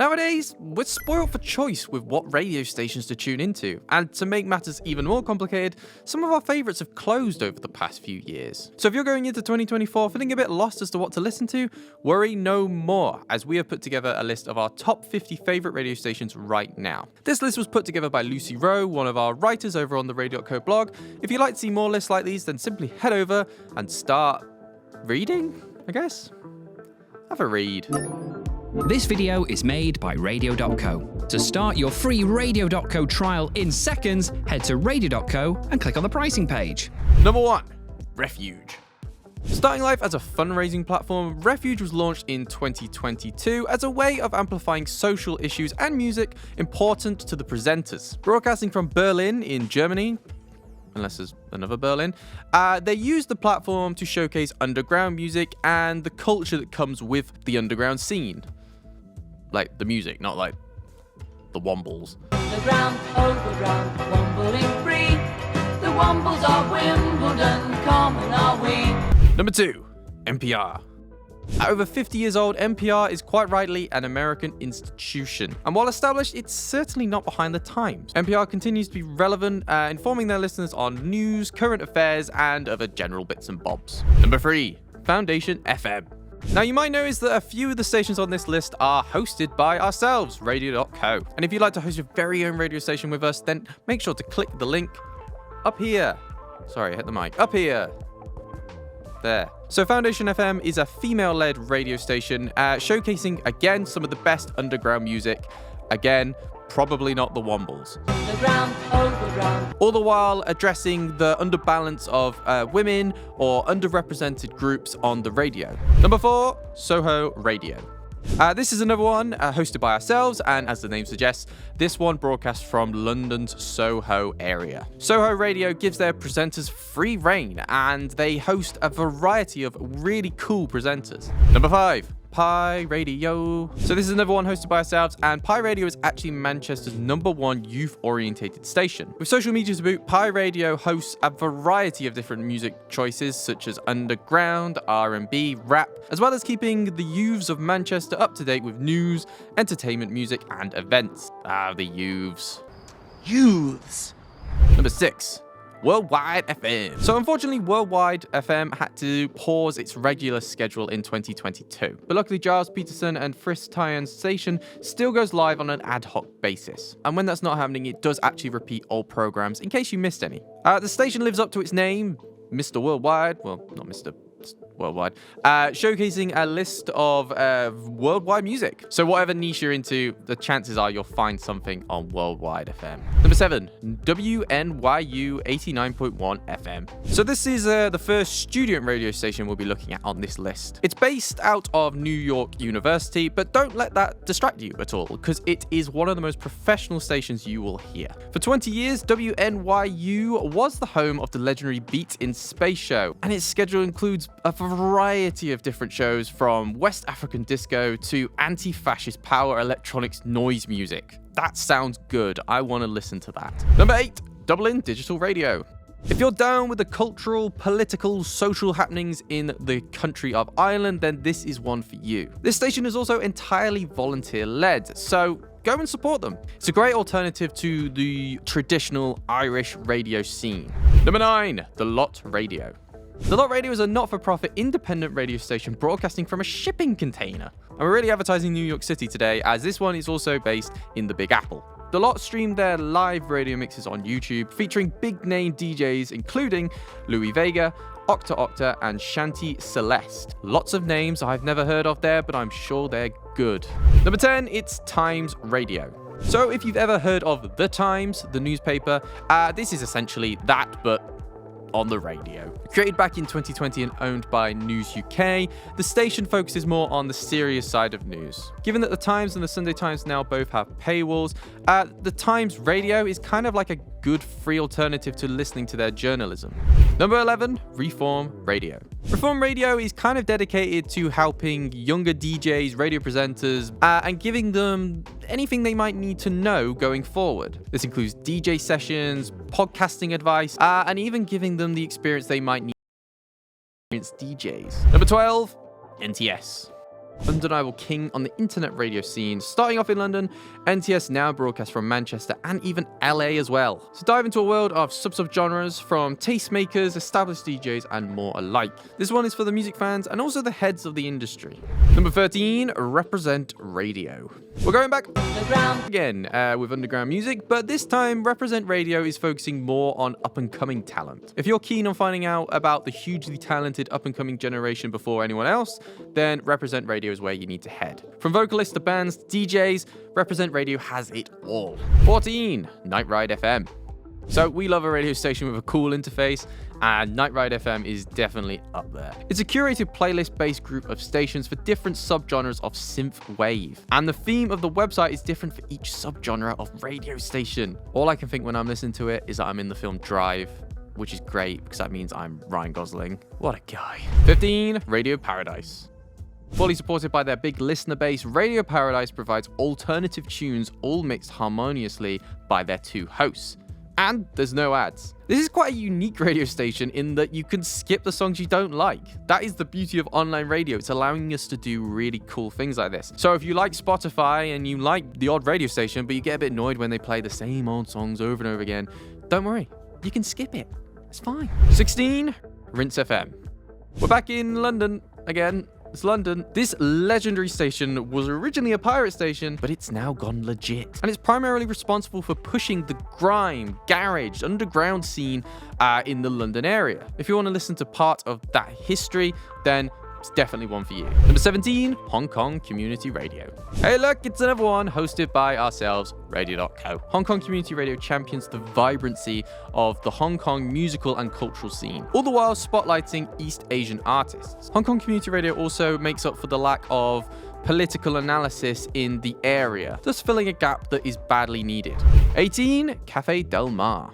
Nowadays, we're spoiled for choice with what radio stations to tune into, and to make matters even more complicated, some of our favourites have closed over the past few years. So if you're going into 2024 feeling a bit lost as to what to listen to, worry no more, as we have put together a list of our top 50 favourite radio stations right now. This list was put together by Lucy Rowe, one of our writers over on the Radio.co blog. If you'd like to see more lists like these, then simply head over and start reading, I guess? Have a read. This video is made by Radio.co. To start your free Radio.co trial in seconds, head to Radio.co and click on the pricing page. Number 1. Refuge. Starting life as a fundraising platform, Refuge was launched in 2022 as a way of amplifying social issues and music important to the presenters. Broadcasting from Berlin in Germany, unless there's another Berlin, they used the platform to showcase underground music and the culture that comes with the underground scene. Like the music, not like the Wombles. Underground, overground, wombling free. The Wombles are Wimbledon, common are we. Number 2, NPR. At over 50 years old, NPR is quite rightly an American institution. And while established, it's certainly not behind the times. NPR continues to be relevant, informing their listeners on news, current affairs, and other general bits and bobs. Number 3, Foundation FM. Now, you might notice that a few of the stations on this list are hosted by ourselves, Radio.co. And if you'd like to host your very own radio station with us, then make sure to click the link up here. Sorry, I hit the mic. Up here. There. So Foundation FM is a female-led radio station showcasing, again, some of the best underground music. Again, probably not the Wombles. Underground, overground. All the while addressing the underbalance of women or underrepresented groups on the radio. Number 4, Soho Radio. This is another one hosted by ourselves, and as the name suggests, this one broadcasts from London's Soho area. Soho Radio gives their presenters free reign, and they host a variety of really cool presenters. Number 5, Pi Radio. So this is another one hosted by ourselves, and Pi Radio is actually Manchester's #1 youth-orientated station. With social media to boot, Pi Radio hosts a variety of different music choices such as underground, R&B, rap, as well as keeping the youths of Manchester up to date with news, entertainment, music, and events. The youths. Youths. Number 6. Worldwide FM. So unfortunately, Worldwide FM had to pause its regular schedule in 2022. But luckily, Giles Peterson and Frisk Tyan's station still goes live on an ad hoc basis. And when that's not happening, it does actually repeat old programs in case you missed any. The station lives up to its name, Mr. Worldwide. Well, not Mr. Worldwide, showcasing a list of worldwide music. So whatever niche you're into, the chances are you'll find something on Worldwide FM. Number 7, WNYU 89.1 FM. So this is the first student radio station we'll be looking at on this list. It's based out of New York University, but don't let that distract you at all, because it is one of the most professional stations you will hear. For 20 years, WNYU was the home of the legendary Beat in Space show, and its schedule includes a variety of different shows from West African disco to anti-fascist power electronics noise music. That sounds good. I want to listen to that. Number 8, Dublin Digital Radio. If you're down with the cultural, political, social happenings in the country of Ireland, then this is one for you. This station is also entirely volunteer-led, so go and support them. It's a great alternative to the traditional Irish radio scene. Number 9, The Lot Radio. The Lot Radio is a not-for-profit independent radio station broadcasting from a shipping container. And we're really advertising New York City today, as this one is also based in the Big Apple. The Lot stream their live radio mixes on YouTube, featuring big-name DJs including Louis Vega, Octa Octa, and Shanti Celeste. Lots of names I've never heard of there, but I'm sure they're good. Number 10, it's Times Radio. So if you've ever heard of The Times, the newspaper, this is essentially that, but on the radio. Created back in 2020 and owned by News UK, the station focuses more on the serious side of news. Given that the Times and the Sunday Times now both have paywalls, the Times Radio is kind of like a good free alternative to listening to their journalism. Number 11, Reform Radio. Reform Radio is kind of dedicated to helping younger DJs, radio presenters, and giving them anything they might need to know going forward. This includes DJ sessions, podcasting advice, and even giving them the experience they might need as DJs. Number 12, NTS. Undeniable king on the internet radio scene. Starting off in London, NTS now broadcasts from Manchester and even LA as well. So dive into a world of sub-genres from tastemakers, established DJs and more alike. This one is for the music fans and also the heads of the industry. Number 13, Represent Radio. We're going back again with underground music, but this time Represent Radio is focusing more on up-and-coming talent. If you're keen on finding out about the hugely talented up-and-coming generation before anyone else, then Represent Radio is where you need to head. From vocalists to bands to DJs, Represent Radio has it all. 14, Nightride FM. So we love a radio station with a cool interface, and Nightride FM is definitely up there. It's a curated playlist-based group of stations for different subgenres of synth wave, and the theme of the website is different for each subgenre of radio station. All I can think when I'm listening to it is that I'm in the film Drive, which is great because that means I'm Ryan Gosling. What a guy. 15, Radio Paradise. Fully supported by their big listener base, Radio Paradise provides alternative tunes all mixed harmoniously by their two hosts. And there's no ads. This is quite a unique radio station in that you can skip the songs you don't like. That is the beauty of online radio. It's allowing us to do really cool things like this. So if you like Spotify and you like the odd radio station, but you get a bit annoyed when they play the same old songs over and over again, don't worry. You can skip it. It's fine. 16, Rinse FM. We're back in London again. It's London. This legendary station was originally a pirate station, but it's now gone legit. And it's primarily responsible for pushing the grime, garage, underground scene in the London area. If you want to listen to part of that history, then it's definitely one for you. Number 17, Hong Kong Community Radio. Hey look, it's another one hosted by ourselves, Radio.co. Hong Kong Community Radio champions the vibrancy of the Hong Kong musical and cultural scene, all the while spotlighting East Asian artists. Hong Kong Community Radio also makes up for the lack of political analysis in the area, thus filling a gap that is badly needed. 18, Cafe Del Mar.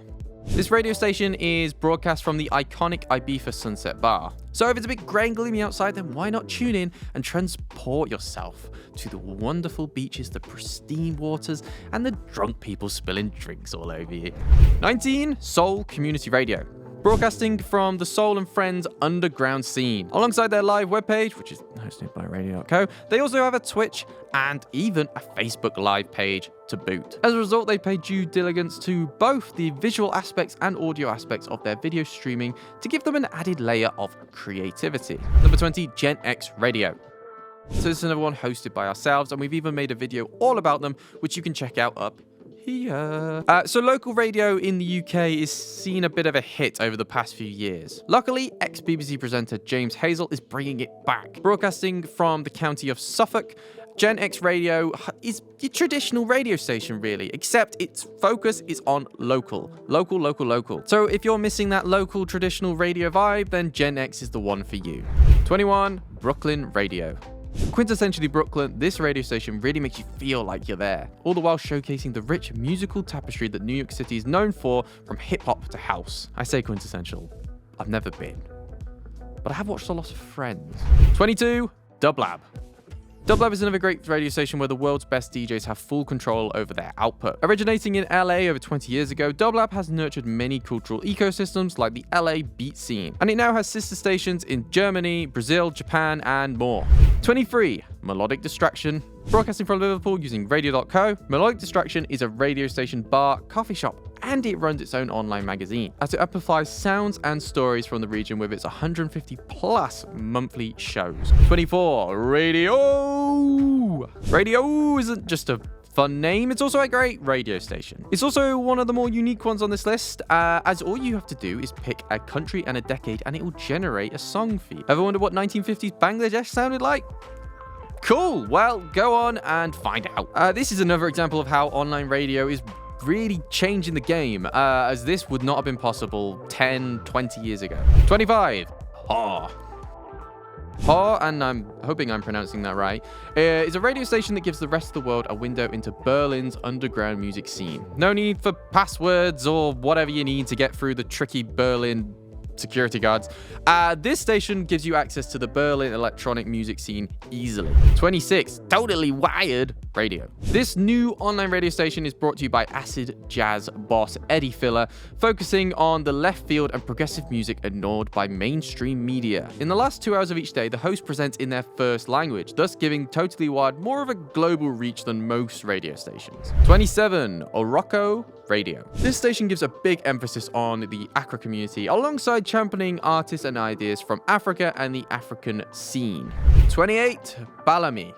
This radio station is broadcast from the iconic Ibiza Sunset Bar. So if it's a bit grey and gloomy outside, then why not tune in and transport yourself to the wonderful beaches, the pristine waters, and the drunk people spilling drinks all over you. 19, Soul Community Radio. Broadcasting from the Soul and Friends underground scene. Alongside their live webpage, which is hosted by Radio.co, they also have a Twitch and even a Facebook live page to boot. As a result, they pay due diligence to both the visual aspects and audio aspects of their video streaming to give them an added layer of creativity. Number 20, Gen X Radio. So this is another one hosted by ourselves, and we've even made a video all about them, which you can check out up here. So local radio in the UK is seeing a bit of a hit over the past few years. Luckily, ex-BBC presenter James Hazel is bringing it back. Broadcasting from the county of Suffolk, Gen X Radio is your traditional radio station, really, except its focus is on local. So if you're missing that local traditional radio vibe, then Gen X is the one for you. 21, Brooklyn Radio. Quintessentially Brooklyn, this radio station really makes you feel like you're there, all the while showcasing the rich musical tapestry that New York City is known for, from hip-hop to house. I say quintessential. I've never been, but I have watched a lot of Friends. 22, Dublab. Dublab is another great radio station where the world's best DJs have full control over their output. Originating in LA over 20 years ago, Dublab has nurtured many cultural ecosystems like the LA beat scene, and it now has sister stations in Germany, Brazil, Japan, and more. 23, Melodic Distraction. Broadcasting from Liverpool using Radio.co, Melodic Distraction is a radio station, bar, coffee shop, and it runs its own online magazine, as it amplifies sounds and stories from the region with its 150 plus monthly shows. 24, Radio. Radio isn't just a fun name, it's also a great radio station. It's also one of the more unique ones on this list, as all you have to do is pick a country and a decade and it will generate a song for you. Ever wonder what 1950s Bangladesh sounded like? Cool, well, go on and find out. This is another example of how online radio is really changing the game, as this would not have been possible 10, 20 years ago. 25, Ha. Ha, and I'm hoping I'm pronouncing that right, is a radio station that gives the rest of the world a window into Berlin's underground music scene. No need for passwords or whatever you need to get through the tricky Berlin security guards. This station gives you access to the Berlin electronic music scene easily. 26, Totally Wired. Radio. This new online radio station is brought to you by acid jazz boss Eddie Filler, focusing on the left field and progressive music ignored by mainstream media. In the last 2 hours of each day, the host presents in their first language, thus giving Totally Wired more of a global reach than most radio stations. 27. ORACO Radio. This station gives a big emphasis on the Accra community, alongside championing artists and ideas from Africa and the African scene. 28. Balam.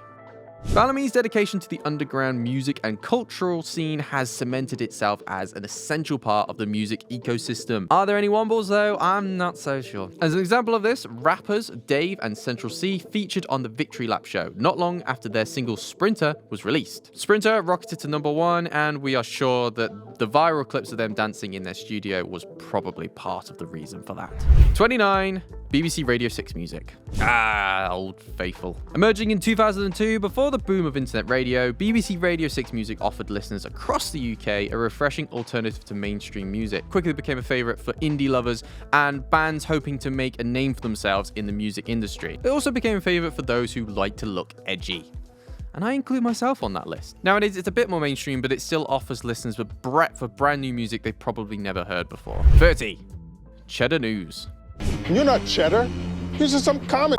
Balam's dedication to the underground music and cultural scene has cemented itself as an essential part of the music ecosystem. Are there any wombles though? I'm not so sure. As an example of this, rappers Dave and Central C featured on the Victory Lap show not long after their single Sprinter was released. Sprinter rocketed to #1, and we are sure that the viral clips of them dancing in their studio was probably part of the reason for that. 29. BBC Radio 6 music. Old faithful. Emerging in 2002, before the boom of internet radio, BBC Radio 6 music offered listeners across the UK a refreshing alternative to mainstream music. Quickly became a favourite for indie lovers and bands hoping to make a name for themselves in the music industry. It also became a favourite for those who like to look edgy. And I include myself on that list. Nowadays, it's a bit more mainstream, but it still offers listeners a breadth of brand new music they've probably never heard before. 30. Cheddar News. You're not Cheddar. You're just some common.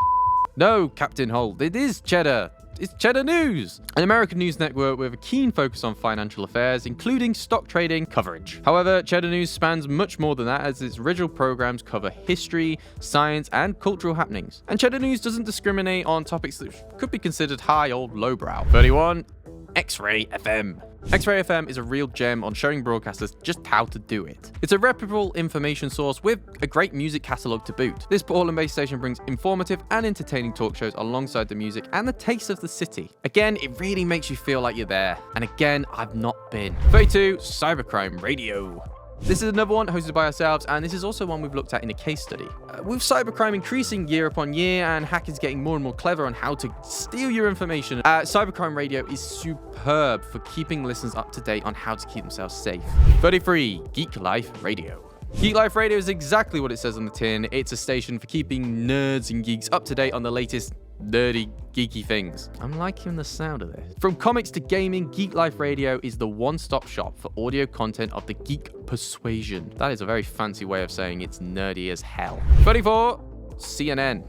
No, Captain Holt, it is Cheddar. It's Cheddar News, an American news network with a keen focus on financial affairs, including stock trading coverage. However, Cheddar News spans much more than that, as its original programs cover history, science, and cultural happenings. And Cheddar News doesn't discriminate on topics that could be considered high or lowbrow. 31. XRay FM. XRay FM is a real gem on showing broadcasters just how to do it. It's a reputable information source with a great music catalogue to boot. This Portland-based station brings informative and entertaining talk shows alongside the music and the taste of the city. Again, it really makes you feel like you're there. And again, I've not been. 32. Cybercrime Radio. This is another one hosted by ourselves, and this is also one we've looked at in a case study. With cybercrime increasing year upon year and hackers getting more and more clever on how to steal your information, Cybercrime Radio is superb for keeping listeners up to date on how to keep themselves safe. 33. Geek Life Radio. Geek Life Radio is exactly what it says on the tin. It's a station for keeping nerds and geeks up to date on the latest nerdy, geeky things. I'm liking the sound of this. From comics to gaming, Geek Life Radio is the one-stop shop for audio content of the geek persuasion. That is a very fancy way of saying it's nerdy as hell. 34. CNN.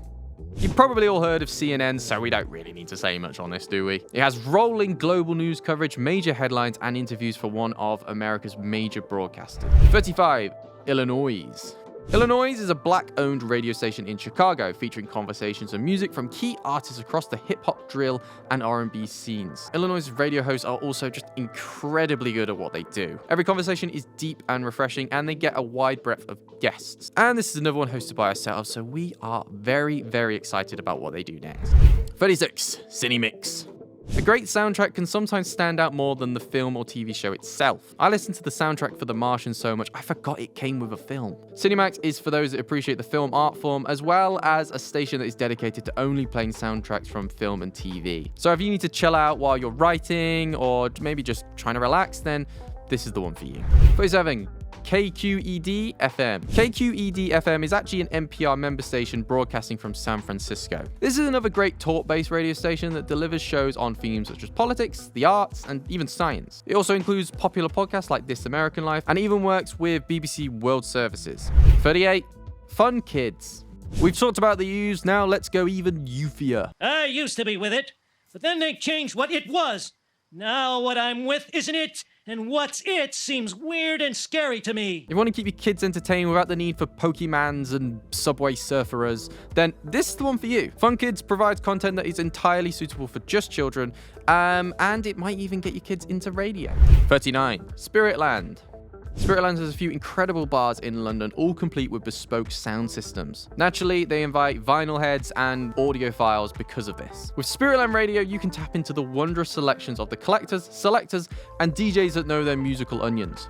You've probably all heard of CNN, so we don't really need to say much on this, do we? It has rolling global news coverage, major headlines, and interviews for one of America's major broadcasters. 35. Illinois. Illinois is a black-owned radio station in Chicago, featuring conversations and music from key artists across the hip-hop, drill, and R&B scenes. Illinois' radio hosts are also just incredibly good at what they do. Every conversation is deep and refreshing, and they get a wide breadth of guests. And this is another one hosted by ourselves, so we are very, very excited about what they do next. 36. Cinemax. A great soundtrack can sometimes stand out more than the film or TV show itself. I listened to the soundtrack for The Martian so much, I forgot it came with a film. Cinemax is for those that appreciate the film art form, as well as a station that is dedicated to only playing soundtracks from film and TV. So if you need to chill out while you're writing, or maybe just trying to relax, then this is the one for you. 47. KQED FM. KQED FM is actually an NPR member station broadcasting from San Francisco. This is another great talk-based radio station that delivers shows on themes such as politics, the arts, and even science. It also includes popular podcasts like This American Life, and even works with BBC World Services. 38. Fun Kids. We've talked about the U's, now let's go even youfier. I used to be with it, but then they changed what it was. Now what I'm with isn't it, and what's it seems weird and scary to me. If you want to keep your kids entertained without the need for Pokemans and Subway Surferers, then this is the one for you. Fun Kids provides content that is entirely suitable for just children, and it might even get your kids into radio. 39. Spiritland. Spiritland has a few incredible bars in London, all complete with bespoke sound systems. Naturally, they invite vinyl heads and audiophiles because of this. With Spiritland Radio, you can tap into the wondrous selections of the collectors, selectors, and DJs that know their musical onions.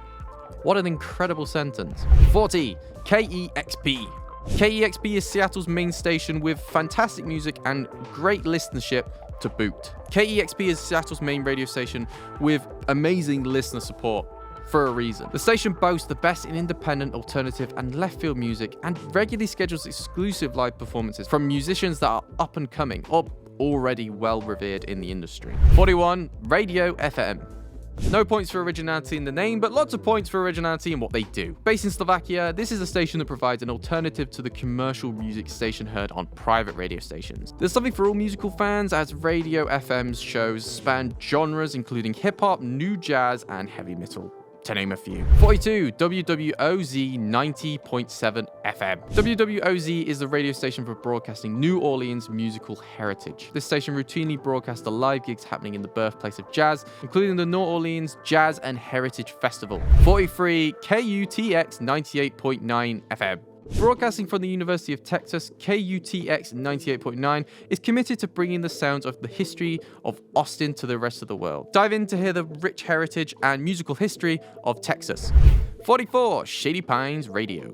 What an incredible sentence. 40. KEXP. KEXP is Seattle's main station with fantastic music and great listenership to boot. KEXP is Seattle's main radio station with amazing listener support. For a reason. The station boasts the best in independent, alternative, and left field music, and regularly schedules exclusive live performances from musicians that are up and coming, or already well revered in the industry. 41, Radio FM. No points for originality in the name, but lots of points for originality in what they do. Based in Slovakia, this is a station that provides an alternative to the commercial music station heard on private radio stations. There's something for all musical fans, as Radio FM's shows span genres including hip-hop, new jazz, and heavy metal, to name a few. 42, WWOZ 90.7 FM. WWOZ is the radio station for broadcasting New Orleans musical heritage. This station routinely broadcasts the live gigs happening in the birthplace of jazz, including the New Orleans Jazz and Heritage Festival. 43, KUTX 98.9 FM. Broadcasting from the University of Texas, KUTX 98.9 is committed to bringing the sounds of the history of Austin to the rest of the world. Dive in to hear the rich heritage and musical history of Texas. 44, Shady Pines Radio.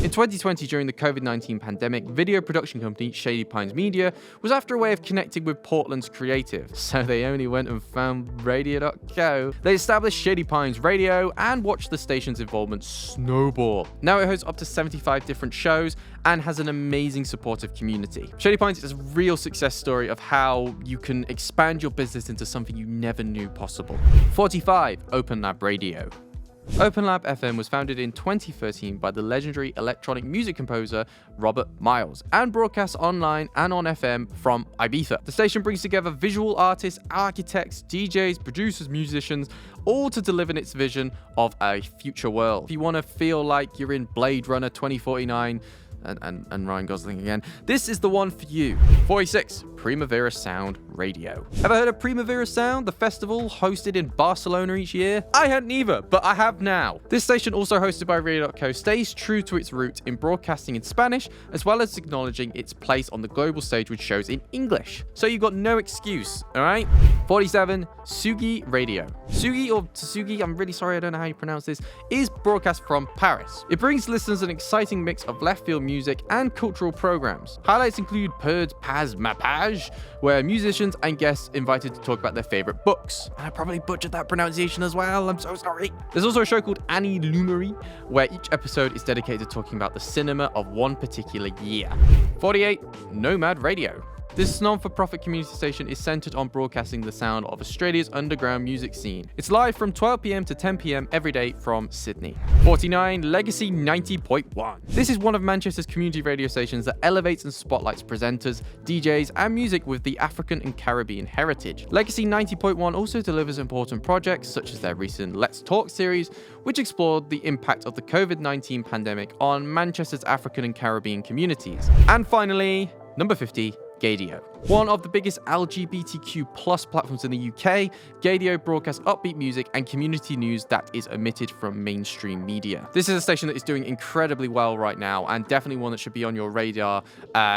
In 2020, during the COVID-19 pandemic, video production company Shady Pines Media was after a way of connecting with Portland's creative, so they only went and found Radio.co. They established Shady Pines Radio and watched the station's involvement snowball. Now it hosts up to 75 different shows and has an amazing supportive community. Shady Pines is a real success story of how you can expand your business into something you never knew possible. 45, OpenLab Radio. OpenLab FM was founded in 2013 by the legendary electronic music composer Robert Miles and broadcasts online and on FM from Ibiza. The station brings together visual artists, architects, DJs, producers, musicians, all to deliver its vision of a future world. If you want to feel like you're in Blade Runner 2049, and Ryan Gosling again, this is the one for you. 46, Primavera Sound Radio. Ever heard of Primavera Sound, the festival hosted in Barcelona each year? I hadn't either, but I have now. This station, also hosted by Radio.co, stays true to its roots in broadcasting in Spanish, as well as acknowledging its place on the global stage with shows in English. So you've got no excuse, alright? 47, Sugi Radio. Sugi, or Tsugi, I'm really sorry, I don't know how you pronounce this, is broadcast from Paris. It brings listeners an exciting mix of left field music and cultural programs. Highlights include Perd Paz Mapage, where musicians and guests invited to talk about their favorite books. And I probably butchered that pronunciation as well, I'm so sorry. There's also a show called Annie Lumery, where each episode is dedicated to talking about the cinema of one particular year. 48, Nomad Radio. This non-for-profit community station is centered on broadcasting the sound of Australia's underground music scene. It's live from 12 p.m. to 10 p.m. every day from Sydney. 49, Legacy 90.1. This is one of Manchester's community radio stations that elevates and spotlights presenters, DJs, and music with the African and Caribbean heritage. Legacy 90.1 also delivers important projects such as their recent Let's Talk series, which explored the impact of the COVID-19 pandemic on Manchester's African and Caribbean communities. And finally, number 50, Gadio. One of the biggest LGBTQ+ platforms in the UK, Gadio broadcasts upbeat music and community news that is omitted from mainstream media. This is a station that is doing incredibly well right now, and definitely one that should be on your radar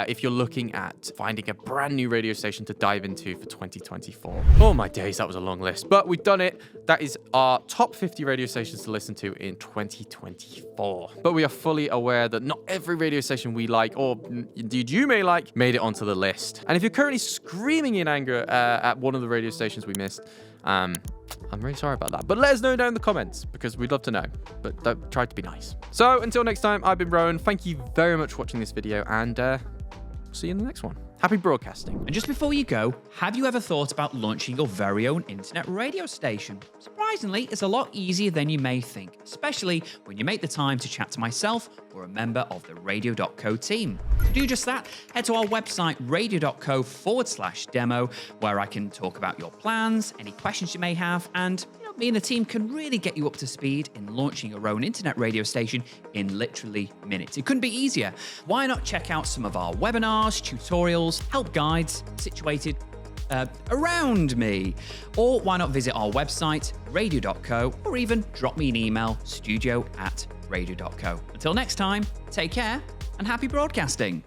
if you're looking at finding a brand new radio station to dive into for 2024. Oh my days, that was a long list, but we've done it. That is our top 50 radio stations to listen to in 2024. But we are fully aware that not every radio station we like, or indeed you may like, made it onto the list. And if you're currently screaming in anger at one of the radio stations we missed, I'm really sorry about that. But let us know down in the comments, because we'd love to know. But don't try to be nice. So until next time, I've been Rowan. Thank you very much for watching this video, and see you in the next one. Happy broadcasting. And just before you go, have you ever thought about launching your very own internet radio station? Surprisingly, it's a lot easier than you may think, especially when you make the time to chat to myself or a member of the Radio.co team. To do just that, head to our website, radio.co/demo, where I can talk about your plans, any questions you may have, and me and the team can really get you up to speed in launching your own internet radio station in literally minutes. It couldn't be easier. Why not check out some of our webinars, tutorials, help guides situated around me? Or why not visit our website, radio.co, or even drop me an email, studio@radio.co. Until next time, take care and happy broadcasting.